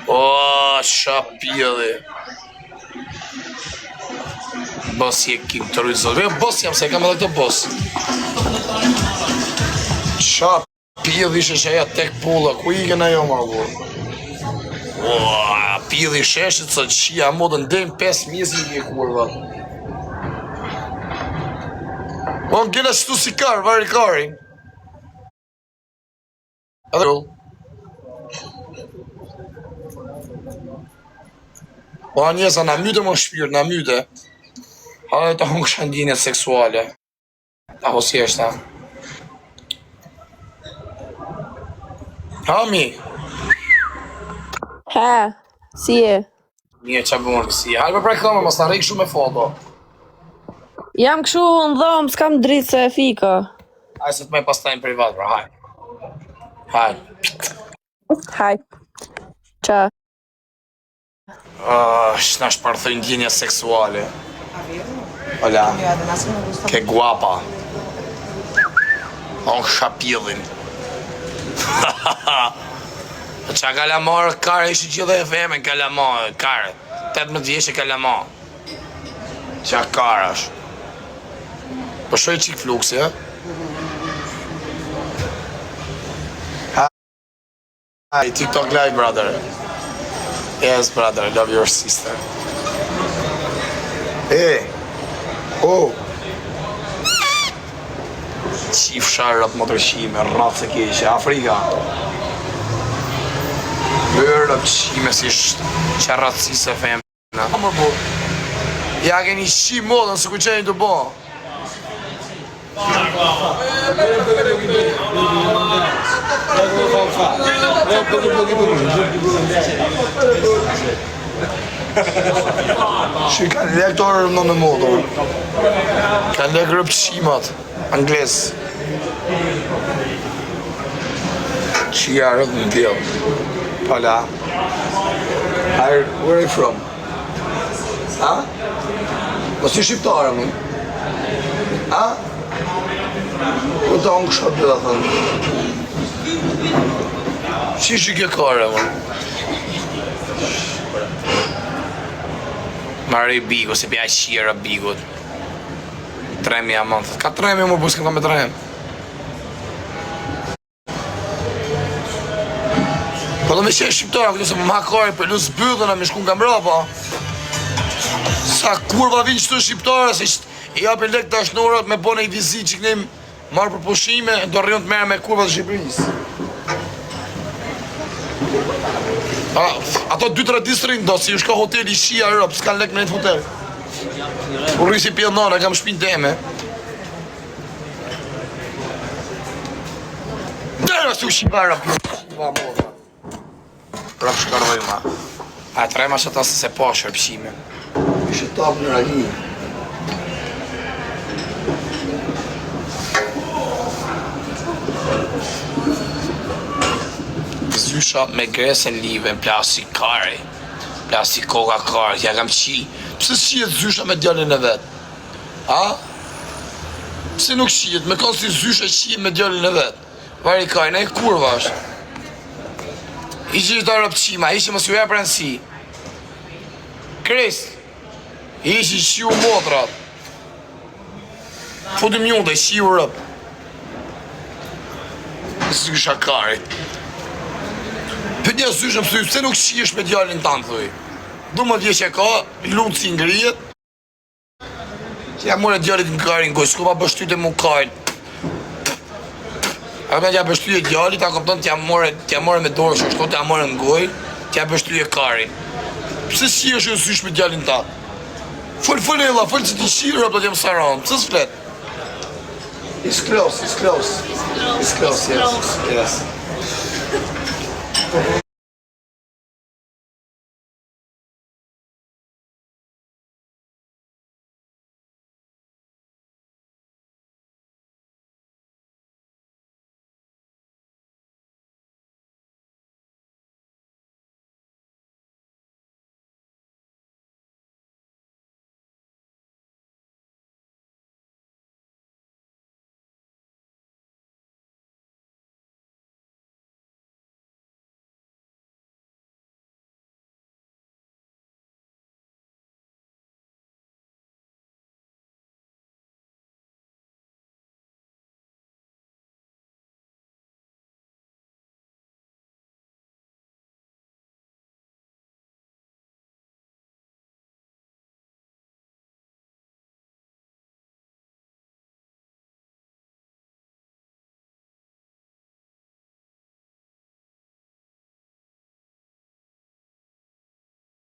O, shapilli. Bosi e kim të rujzor. Vjo bosi jam se kam edhe këtë bos. Shapilli ishe shëja tek pulla. Ku i gëna jo magur? O, pilli sheshit së qia modën dejmë 5 mjezi një kurva. O, në gjela shtu si karë, vari kari. Edhe rull. O, njësa, na myte më shpirë, na myte. Hajde të hongë shandinjet seksuale. Apo si eshta. Hami. Ha, si e? Një që bërë kësi. Hajde për prej këmë, mas në rejkë shumë e foto. Jam këshu në dhëmë, s'kam dritë se e fika. Hajde se të me pas tajnë privat, bra, hajde. Hajde. Haj. Qa? Shna shparthoj ndjenja seksuale. Hola. Ke guapa. On shapillin. Qa kalamar, kare ishi gjithë e feme në kalamar, kare. 18 vjeshe kalamar. Qa karash. Po shoj qik fluksi, e? Hi, TikTok live, brother. Yes, brother, I love your sister. Hey. Oh. Qif sharrat më tërshime, rratë se keqe, Afrika. Bërë qime si që rratësi se femna. Amër bu. Ja keni shqim modën së ku qeni të bo. Që kanë lektorë në në modër. Kanë lekë rëpëshimat angles. Që jarët në tjellë. Pala. Where are you from? Ha? Mos i shqiptarë, më? Ha? Ku të ongë shatë dhe thënë? Që ishë kjo kare, më? Marë i bigo, se pja shira bigot. 3.000 a mënë, ka 3.000 më buskin ka me 3.000. Po do me qenë shqiptara, këtë se më makari për lusë bëdhën a me shkun ka mrapa. Sa kurva vinë qëtë shqiptara, se i apin lek të ashnorat me bone i vizit që kënim marë për pushime, do rrion të merë me kurva të Shqipërisë. Ato 2-3 distrin do, si u shka hotel i shia rëpë, s'kan lek me në të hotel. U rrisi pjellë nana, kam shpinë teme. Dërë si u shqipara, shqipa modha. Pra shkardoj ma. A e trema që ta se po shërpshime. Ishe tapë në ragi. Zysha me gresen live në plastik kare. Plastik koka kare, ja kam qi. Pse shijet zysha me djallin e vet? A? Pse nuk shijet? Me konë si zysha shijet me djallin e vet. Vari kare, ne kurva është. Ishi të rëpqima, ishi më s'ju e prensi. Krist, ishi shiu motrat. Futim njën dhe shiu rëp. Zysha karit. Për një zyshëm thuj, pëse nuk shiesh me djallin tanë, thuj? Du më dje që ka, lutë si ngrijet. Që ja more djallit në karin goj, s'ku pa bështyt e mu karin. A me t'ja bështyt e djallit, a këpton t'ja more me dorë që shto, t'ja more në goj, t'ja bështyt e karin. Pëse shiesh e zysh me djallin tanë? Fëll ella, fëll që t'i shirë, do t'jem saran, pëse s'flet? It's close, yes.